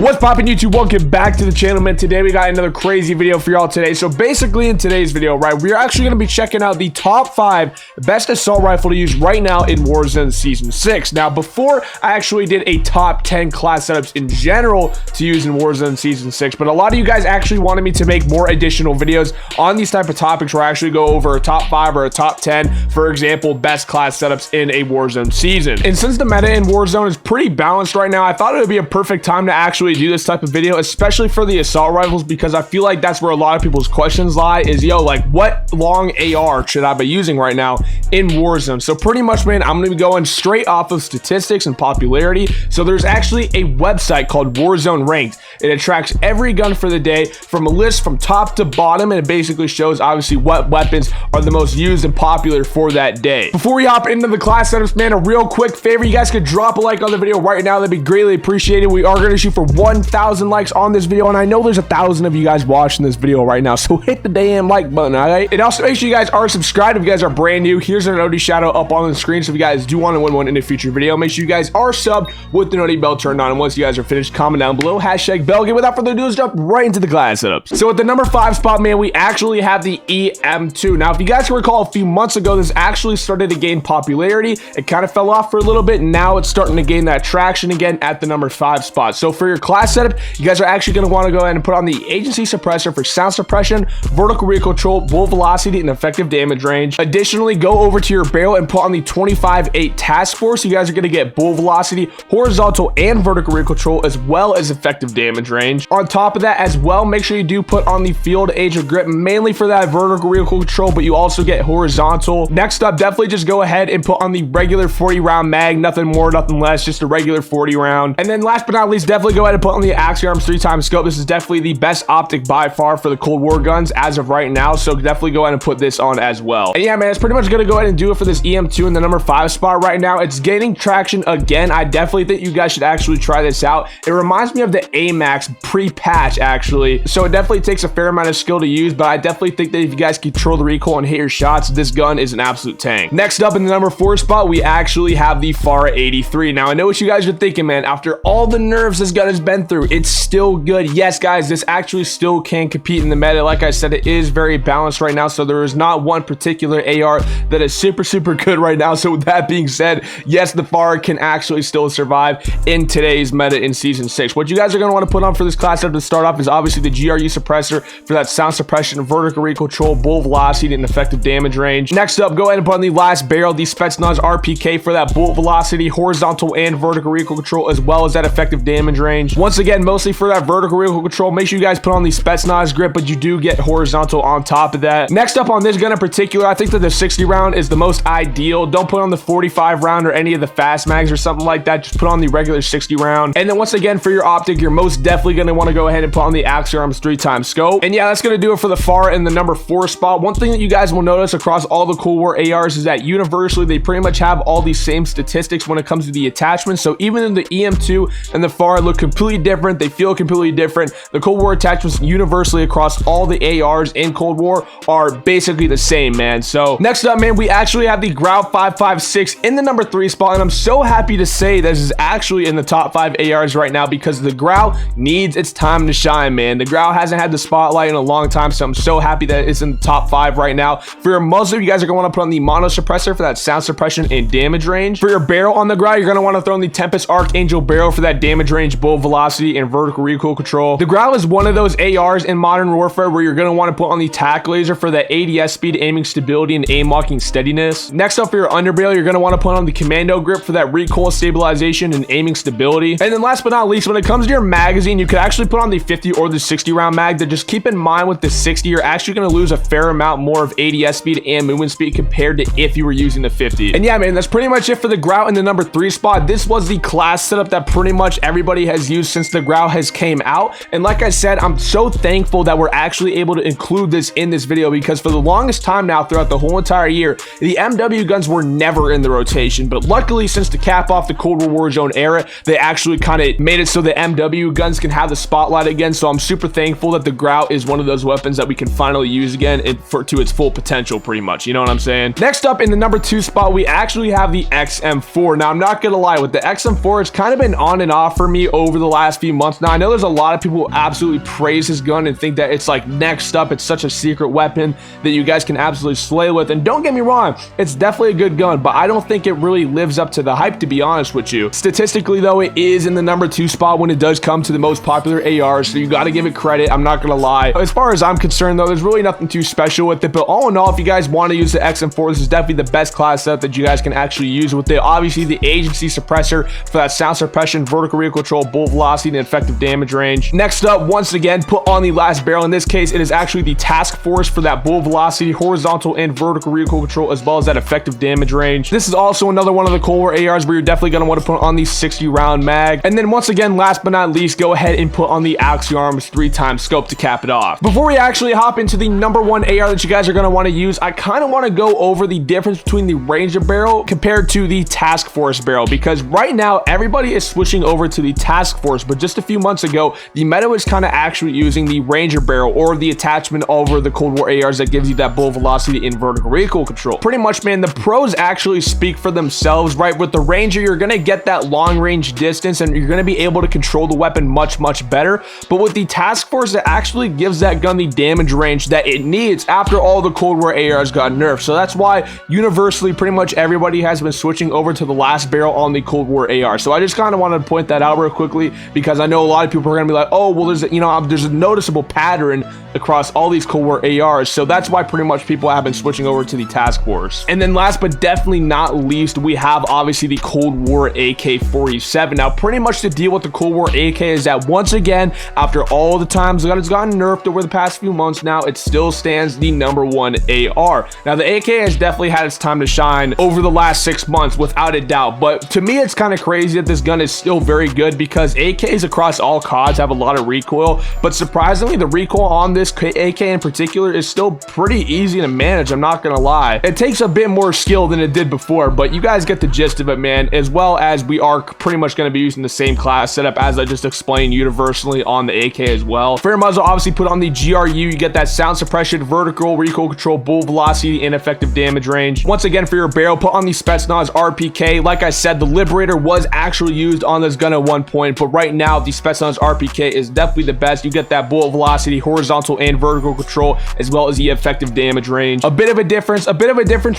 What's poppin' YouTube? Welcome back to the channel, man. Today we got another crazy video for y'all today. So basically in today's video, right, we're actually going to be checking out the top 5 best assault rifle to use right now in Warzone Season 6. Now, before I actually did a top 10 class setups in general to use in Warzone Season 6, but a lot of you guys actually wanted me to make more additional videos on these type of topics where I actually go over a top 5 or a top 10, for example, best class setups in a Warzone season. And since the meta in Warzone is pretty balanced right now, I thought it would be a perfect time to actually do this type of video, especially for the assault rifles, because I feel like that's where a lot of people's questions lie is, yo, like, what long AR should I be using right now in Warzone? So pretty much, man, I'm gonna be going straight off of statistics and popularity. So there's actually a website called Warzone Ranked. It tracks every gun for the day from a list from top to bottom, and it basically shows obviously what weapons are the most used and popular for that day. Before we hop into the class setups, man, a real quick favor, you guys could drop a like on the video right now. That'd be greatly appreciated. We are going to shoot for 1,000 likes on this video, and I know there's 1,000 of you guys watching this video right now, so hit the damn like button, all right? And also make sure you guys are subscribed if you guys are brand new. Here's an OD shout out up on the screen, so if you guys do want to win one in a future video, make sure you guys are subbed with the notification bell turned on. And once you guys are finished, comment down below, hashtag Belgate. Without further ado, let's jump right into the class setups. So at the number 5 spot, man, we actually have the EM2. Now, if you guys can recall, a few months ago, this actually started to gain popularity. It kind of fell off for a little bit. Now it's starting to gain that traction again at the number 5 spot. So for your class setup, you guys are actually going to want to go ahead and put on the agency suppressor for sound suppression, vertical recoil control, bull velocity, and effective damage range. Additionally, go over to your barrel and put on the 25-8 task force. You guys are going to get bull velocity, horizontal and vertical recoil control, as well as effective damage range. On top of that as well, make sure you do put on the field age of grip, mainly for that vertical recoil control, but you also get horizontal. Next up, definitely just go ahead and put on the regular 40 round mag, nothing more, nothing less, just a regular 40 round. And then last but not least, definitely go ahead and put on the Axiarms 3x scope. This is definitely the best optic by far for the Cold War guns as of right now, so definitely go ahead and put this on as well. And yeah, man, it's pretty much gonna go ahead and do it for this EM2 in the number 5 spot right now. It's gaining traction again. I definitely think you guys should actually try this out. It reminds me of the AMAX pre-patch, actually, so it definitely takes a fair amount of skill to use, but I definitely think that if you guys control the recoil and hit your shots, this gun is an absolute tank. Next up in the number 4 spot, we actually have the Fara 83. Now, I know what you guys are thinking, man. After all the nerfs this gun has been through, it's still good. Yes, guys, this actually still can compete in the meta. Like I said, it is very balanced right now, so there is not one particular AR that is super good right now. So with that being said, yes, the Fara can actually still survive in today's meta in Season 6. What you guys are going to want to put on for this class setup to start off is obviously the GRU suppressor for that sound suppression, vertical recoil control, bull velocity, and effective damage range. Next up, go ahead and put on the last barrel, the Spetsnaz RPK for that bullet velocity, horizontal and vertical recoil control, as well as that effective damage range. Once again, mostly for that vertical recoil control, make sure you guys put on the Spetsnaz grip, but you do get horizontal on top of that. Next up on this gun in particular, I think that the 60 round is the most ideal. Don't put on the 45 round or any of the fast mags or something like that. Just put on the regular 60 round. And then once again, for your optic, you're most definitely going to want to go ahead and put on the Axiarms 3x scope. And yeah, that's going to do it for the Fara in the number 4 spot. One thing that you guys will notice across all the Cold War ARs is that universally, they pretty much have all these same statistics when it comes to the attachments. So even in the EM2 and the Fara look completely different, they feel completely different. The Cold War attachments universally across all the ARs in Cold War are basically the same, man. So next up, man, we actually have the Grau 556 in the number 3 spot, and I'm so happy to say this is actually in the top 5 ARs right now because the Grau needs its time to shine, man. The Grau hasn't had the spotlight in a long time, so I'm so happy that it's in the top 5 right now. For your muzzle, you guys are going to want to put on the mono suppressor for that sound suppression and damage range. For your barrel on the Grau, you're going to want to throw in the Tempest Archangel barrel for that damage range, bull velocity, and vertical recoil control. The Grau is one of those ARs in Modern Warfare where you're going to want to put on the tack laser for that ADS speed, aiming stability, and aim locking steadiness. Next up, for your underbarrel, you're going to want to put on the commando grip for that recoil stabilization and aiming stability. And then last but not least, when it comes to your magazine, you could actually put on the 50 or the 60 round mag. That just keep in mind with the 60, you're actually going to lose a fair amount more of ADS speed and movement speed compared to if you were using the 50. And yeah, man, that's pretty much it for the Grau in the number 3 spot. This was the class setup that pretty much everybody has used since the Grau has came out. And like I said, I'm so thankful that we're actually able to include this in this video, because for the longest time now throughout the whole entire year, the MW guns were never in the rotation. But luckily, since to cap off the Cold War Warzone era, they actually kind of made it so the MW guns can have the spotlight again. So I'm super thankful that the Grau is one of those weapons that we can finally use again to its full potential, pretty much. You know what I'm saying? Next up in the number 2 spot, we actually have the XM4. Now, I'm not gonna lie, with the XM4, it's kind of been on and off for me over the last few months. Now, I know there's a lot of people who absolutely praise his gun and think that it's like next up. It's such a secret weapon that you guys can absolutely slay with. And don't get me wrong, it's definitely a good gun, but I don't think it really lives up to the hype, to be honest with you. Statistically, though, it is in the number 2 spot when it does come to the most popular ARs, so you got to give it credit. I'm not gonna lie. As far as I'm concerned, though, there's really nothing too special with it, but all in all, if you guys want to use the XM4, this is definitely the best class setup that you guys can actually use with it. Obviously, the agency suppressor for that sound suppression, vertical recoil control, bullet velocity, and effective damage range. Next up, once again, put on the last barrel. In this case, it is actually the task force for that bullet velocity, horizontal and vertical recoil control, as well as that effective damage range. This is also another one of the Cold War ARs where you're definitely going to want to put on the 60 round mag. And then once again, last but not least, go ahead and put on the Axiom Arms 3x scope to cap it off. Before we actually hop into the number 1 AR that you guys are going to want to use, I kind of want to go over the difference between the Ranger barrel compared to the Task Force barrel, because right now everybody is switching over to the Task Force, but just a few months ago the meta was kind of actually using the Ranger barrel, or the attachment over the Cold War ARs that gives you that bullet velocity and vertical recoil control. Pretty much, man, the pros actually speak for themselves, right? With the Ranger, you're going to get that long range distance and you're going to be able to control the weapon much better, but with the Task Force, it actually gives that gun the damage range that it needs after all the Cold War ARs got nerfed. So that's why universally pretty much everybody has been switching over to the last barrel on the Cold War AR. So I just kind of wanted to point that out real quickly, because I know a lot of people are going to be like, oh, well, there's there's a noticeable pattern across all these Cold War ARs. So that's why pretty much people have been switching over to the Task Force. And then last but definitely not least, we have obviously the Cold War AK-47. Now, pretty much the deal with the Cold War AK is that once again, after all the times that it's gotten nerfed over the past few months now, it still stands the number 1 AR. Now, the AK has definitely had its time to shine over the last 6 months, without a doubt. But to me, it's kind of crazy that this gun is still very good, because AKs across all CODs have a lot of recoil, but surprisingly, the recoil on this AK in particular is still pretty easy to manage. I'm not gonna lie. It takes a bit more skill than it did before, but you guys get the gist of it, man. As well as we are pretty much going to be using the same class setup as I just explained universally on the AK as well. For your muzzle, obviously put on the GRU. You get that sound suppression, vertical recoil control, bullet velocity, and effective damage range. Once again, for your barrel, put on the Spetsnaz RPK. Like I said, the Liberator was actually used on this gun at one point, but right now the Spetsnaz RPK is definitely the best. You get that bullet velocity, horizontal and vertical control, as well as the effective damage range. A bit of a difference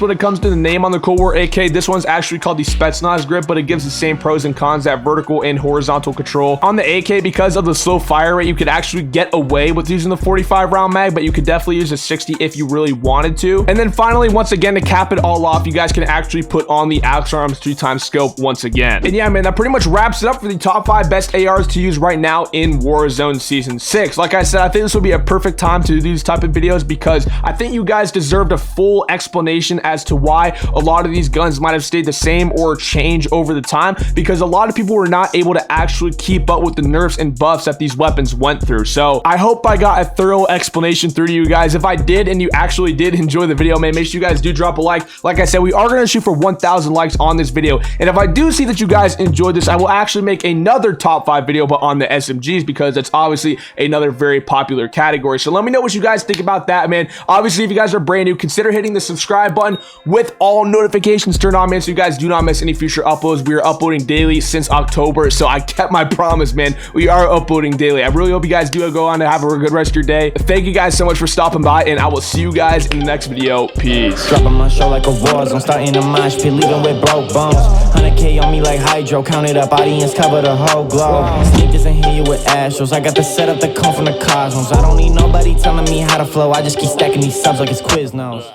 when it comes to the name on the Cold War AK. This one's actually called the Spetsnaz grip, but it gives the same pros and cons, that vertical and horizontal control. On the AK, because of the slow fire rate, you could actually get away with using the 45 round mag, but you could definitely use a 60 if you really wanted to. And then finally, once again, to cap it all off, you guys can actually put on the Axiom Arms 3x scope once again. And yeah, man, that pretty much wraps it up for the top 5 best ARs to use right now in Warzone Season 6. Like I said, I think this will be a perfect time to do these type of videos, because I think you guys deserved a full explanation as to why a lot of these guns might have stayed the same or changed over the time, because a lot of people were not able to actually keep up with the nerfs and buffs that these weapons went through. So I hope I got a thorough explanation through to you guys. If I did and you actually did enjoy the video, man, make sure you guys do drop a like. Like I said, we are going to shoot for 1,000 likes on this video, and if I do see that you guys enjoyed this, I will actually make another top 5 video, but on the SMGs, because it's obviously another very popular category. So let me know what you guys think about that, man. Obviously, if you guys are brand new, consider hitting the subscribe button with all notifications turned on, man, so you guys do not miss any future uploads. We are uploading daily since October, so I kept my promise, man. We are uploading daily. I really hope you guys do go on to have a good rest of your day. Thank you guys so much for stopping by, and I will see you guys in the next video. Peace. Dropping my show like a Warzone, starting a mosh pit, leaving with broke bones. 100K on me like Hydro, counted up, audience cover the whole globe. Sneakers in here with Astros, I got the setup that come from the cosmos. I don't need nobody telling me how to flow, I just keep stacking these subs like it's Quiznos.